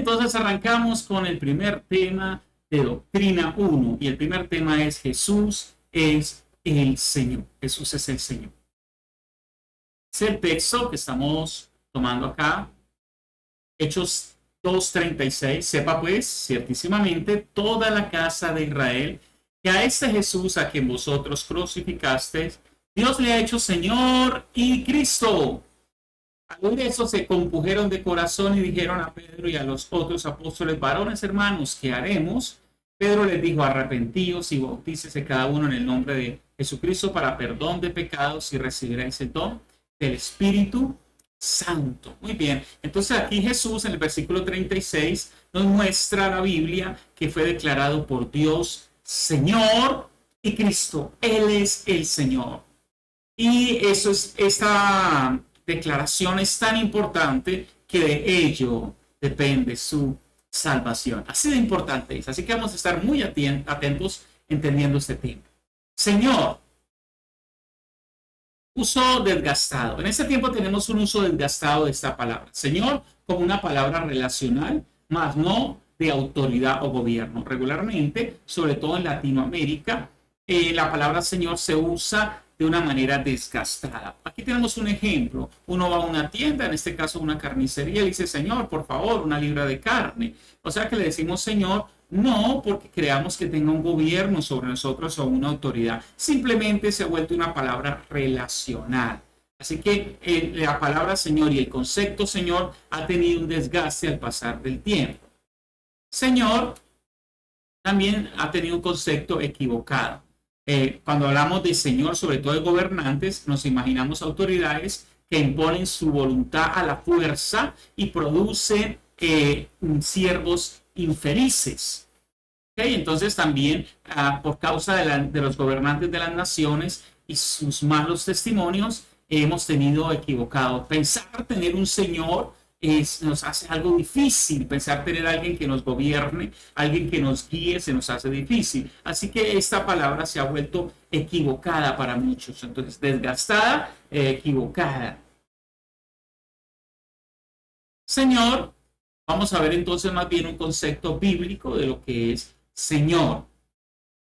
entonces arrancamos con el primer tema de Doctrina 1. Y el primer tema es Jesús es el Señor. Jesús es el Señor. Es el texto que estamos tomando acá. Hechos 2:36. Sepa pues, ciertísimamente, toda la casa de Israel, que a este Jesús a quien vosotros crucificasteis, Dios le ha hecho Señor y Cristo. Al oír eso se compungeron de corazón y dijeron a Pedro y a los otros apóstoles: varones hermanos, ¿qué haremos? Pedro les dijo: arrepentíos y bautícese cada uno en el nombre de Jesucristo para perdón de pecados y recibiréis el don del Espíritu Santo. Muy bien, entonces aquí Jesús en el versículo 36 nos muestra la Biblia que fue declarado por Dios Señor y Cristo. Él es el Señor. Y eso es, esta declaración es tan importante que de ello depende su salvación. Así de importante es. Así que vamos a estar muy atentos entendiendo este tema. Señor, uso desgastado. En este tiempo tenemos un uso desgastado de esta palabra. Señor como una palabra relacional, más no de autoridad o gobierno. Regularmente, sobre todo en Latinoamérica, la palabra Señor se usa de una manera desgastada. Aquí tenemos un ejemplo. Uno va a una tienda, en este caso una carnicería, y dice: Señor, por favor, una libra de carne. O sea que le decimos Señor, no porque creamos que tenga un gobierno sobre nosotros o una autoridad. Simplemente se ha vuelto una palabra relacional. Así que la palabra Señor y el concepto Señor ha tenido un desgaste al pasar del tiempo. Señor también ha tenido un concepto equivocado. Cuando hablamos de Señor, sobre todo de gobernantes, nos imaginamos autoridades que imponen su voluntad a la fuerza y producen siervos infelices. ¿Okay? Entonces también por causa de los gobernantes de las naciones y sus malos testimonios, hemos tenido equivocado. Pensar tener un Señor nos hace algo difícil. Pensar tener a alguien que nos gobierne, alguien que nos guíe, se nos hace difícil. Así que esta palabra se ha vuelto equivocada para muchos. Entonces, desgastada, equivocada. Señor, vamos a ver entonces más bien un concepto bíblico de lo que es Señor.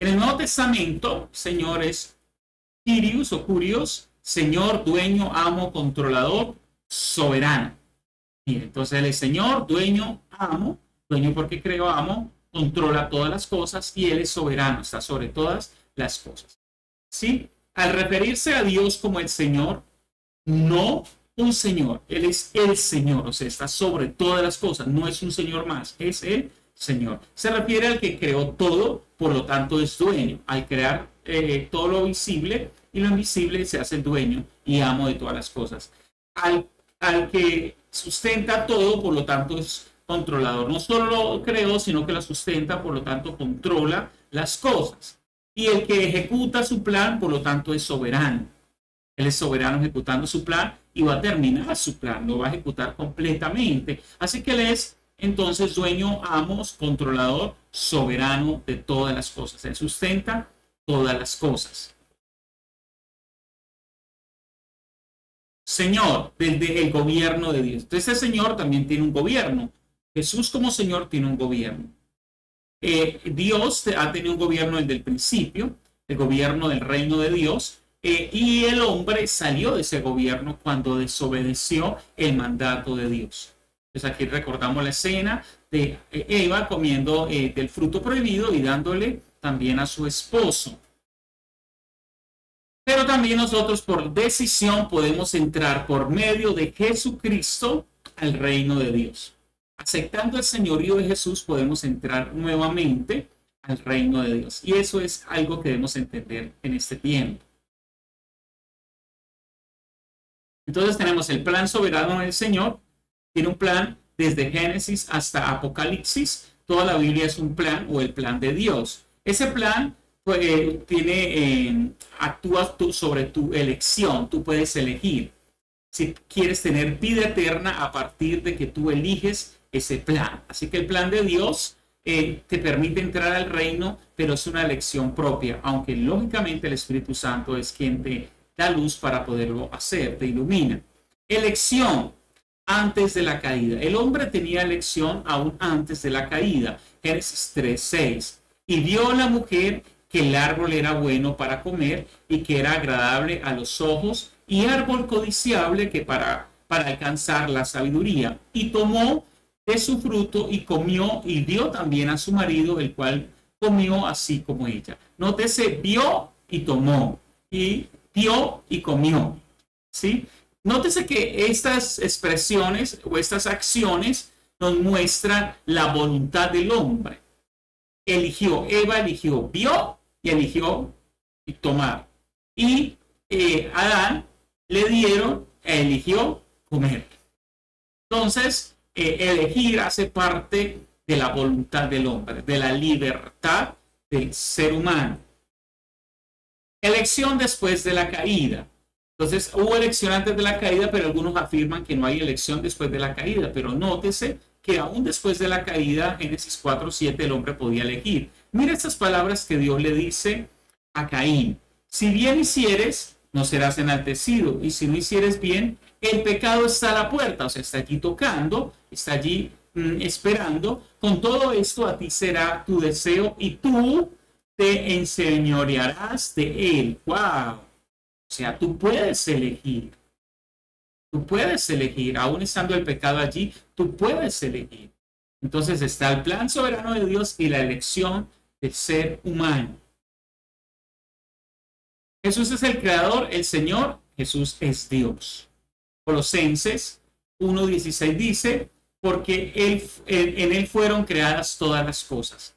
En el Nuevo Testamento, Señor es Kyrios o Kurios, Señor, dueño, amo, controlador, soberano. Entonces él es Señor, dueño, amo, dueño porque creo, amo, controla todas las cosas y él es soberano, está sobre todas las cosas. ¿Sí? Al referirse a Dios como el Señor, no un Señor, él es el Señor, o sea, está sobre todas las cosas, no es un Señor más, es el Señor. Se refiere al que creó todo, por lo tanto es dueño. Al crear todo lo visible y lo invisible se hace dueño y amo de todas las cosas. Al que sustenta todo, por lo tanto es controlador. No solo lo creó, sino que la sustenta, por lo tanto controla las cosas. Y el que ejecuta su plan, por lo tanto es soberano. Él es soberano ejecutando su plan y va a terminar su plan, lo va a ejecutar completamente. Así que él es entonces dueño, amo, controlador, soberano de todas las cosas. Él sustenta todas las cosas. Señor, desde el gobierno de Dios. Entonces, ese Señor también tiene un gobierno. Jesús como Señor tiene un gobierno. Dios ha tenido un gobierno desde el principio, el gobierno del reino de Dios, y el hombre salió de ese gobierno cuando desobedeció el mandato de Dios. Entonces aquí recordamos la escena de Eva comiendo del fruto prohibido y dándole también a su esposo. Pero también nosotros por decisión podemos entrar por medio de Jesucristo al reino de Dios. Aceptando el señorío de Jesús podemos entrar nuevamente al reino de Dios. Y eso es algo que debemos entender en este tiempo. Entonces tenemos el plan soberano del Señor. Tiene un plan desde Génesis hasta Apocalipsis. Toda la Biblia es un plan o el plan de Dios. Ese plan actúa sobre tu elección. Tú puedes elegir si quieres tener vida eterna a partir de que tú eliges ese plan. Así que el plan de Dios te permite entrar al reino, pero es una elección propia, aunque lógicamente el Espíritu Santo es quien te da luz para poderlo hacer, te ilumina. Elección. antes de la caída. El hombre tenía elección aún antes de la caída. Génesis 3:6. Y vio la mujer que el árbol era bueno para comer y que era agradable a los ojos y árbol codiciable que para alcanzar la sabiduría. Y tomó de su fruto y comió y dio también a su marido, el cual comió así como ella. Nótese, vio y tomó, y dio y comió. ¿Sí? Nótese que estas expresiones o estas acciones nos muestran la voluntad del hombre. Eva eligió, vio y eligió tomar. Y Adán le dieron, eligió comer. Entonces, elegir hace parte de la voluntad del hombre, de la libertad del ser humano. Elección después de la caída. Entonces, hubo elección antes de la caída, pero algunos afirman que no hay elección después de la caída. Pero nótese que aún después de la caída, Génesis 4:7, el hombre podía elegir. Mira estas palabras que Dios le dice a Caín. Si bien hicieres, no serás enaltecido. Y si no hicieres bien, el pecado está a la puerta. O sea, está allí tocando, está allí esperando. Con todo esto a ti será tu deseo y tú te enseñorearás de él. ¡Wow! O sea, tú puedes elegir. Tú puedes elegir, aún estando el pecado allí, tú puedes elegir. Entonces está el plan soberano de Dios y la elección del ser humano. Jesús es el creador, el Señor, Jesús es Dios. Colosenses 1:16 dice, porque en él fueron creadas todas las cosas.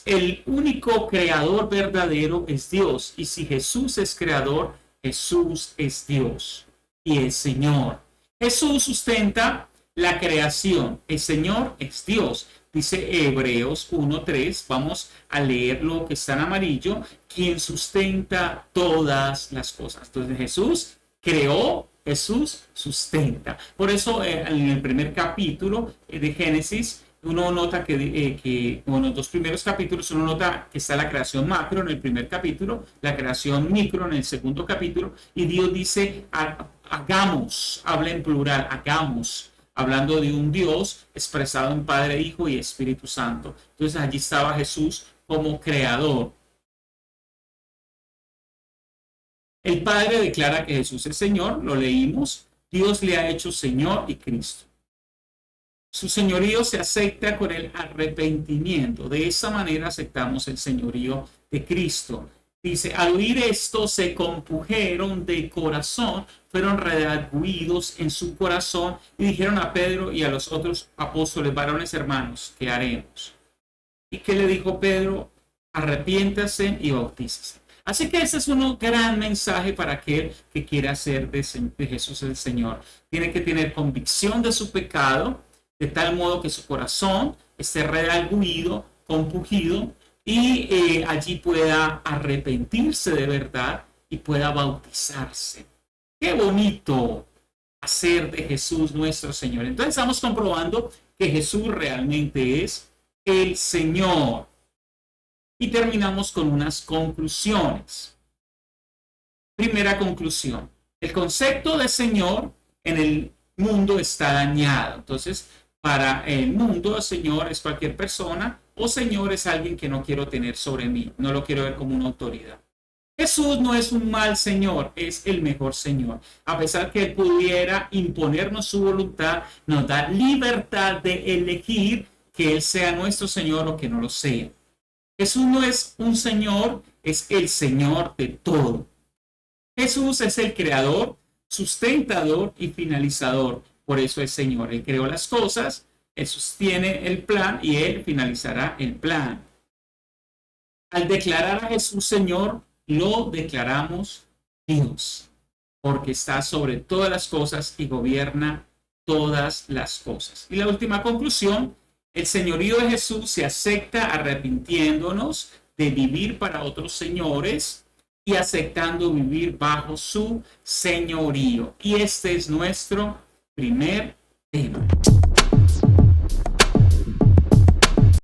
El único creador verdadero es Dios. Y si Jesús es creador, Jesús es Dios y el Señor. Jesús sustenta la creación. El Señor es Dios. Dice Hebreos 1:3. Vamos a leer lo que está en amarillo. Quien sustenta todas las cosas. Entonces Jesús creó, Jesús sustenta. Por eso en el primer capítulo de Génesis, uno nota que bueno, los dos primeros capítulos, uno nota que está la creación macro en el primer capítulo, la creación micro en el segundo capítulo, y Dios dice, hagamos, habla en plural, hagamos, hablando de un Dios expresado en Padre, Hijo y Espíritu Santo. Entonces allí estaba Jesús como creador. El Padre declara que Jesús es Señor, lo leímos, Dios le ha hecho Señor y Cristo. Su señorío se acepta con el arrepentimiento. De esa manera aceptamos el señorío de Cristo. Dice, al oír esto se compungeron de corazón, fueron redargüidos en su corazón y dijeron a Pedro y a los otros apóstoles, varones hermanos, ¿qué haremos? ¿Y qué le dijo Pedro? Arrepiéntase y bautícese. Así que ese es un gran mensaje para aquel que quiere hacer de Jesús el Señor. Tiene que tener convicción de su pecado, de tal modo que su corazón esté redargüido, compungido, y allí pueda arrepentirse de verdad y pueda bautizarse. ¡Qué bonito hacer de Jesús nuestro Señor! Entonces estamos comprobando que Jesús realmente es el Señor. Y terminamos con unas conclusiones. Primera conclusión. El concepto de Señor en el mundo está dañado. Entonces, para el mundo, el Señor es cualquier persona o Señor es alguien que no quiero tener sobre mí. No lo quiero ver como una autoridad. Jesús no es un mal Señor, es el mejor Señor. A pesar que Él pudiera imponernos su voluntad, nos da libertad de elegir que Él sea nuestro Señor o que no lo sea. Jesús no es un Señor, es el Señor de todo. Jesús es el creador, sustentador y finalizador. Por eso es Señor. Él creó las cosas, Él sostiene el plan y Él finalizará el plan. Al declarar a Jesús Señor, lo declaramos Dios, porque está sobre todas las cosas y gobierna todas las cosas. Y la última conclusión, el señorío de Jesús se acepta arrepintiéndonos de vivir para otros señores y aceptando vivir bajo su señorío. Y este es nuestro primer tema.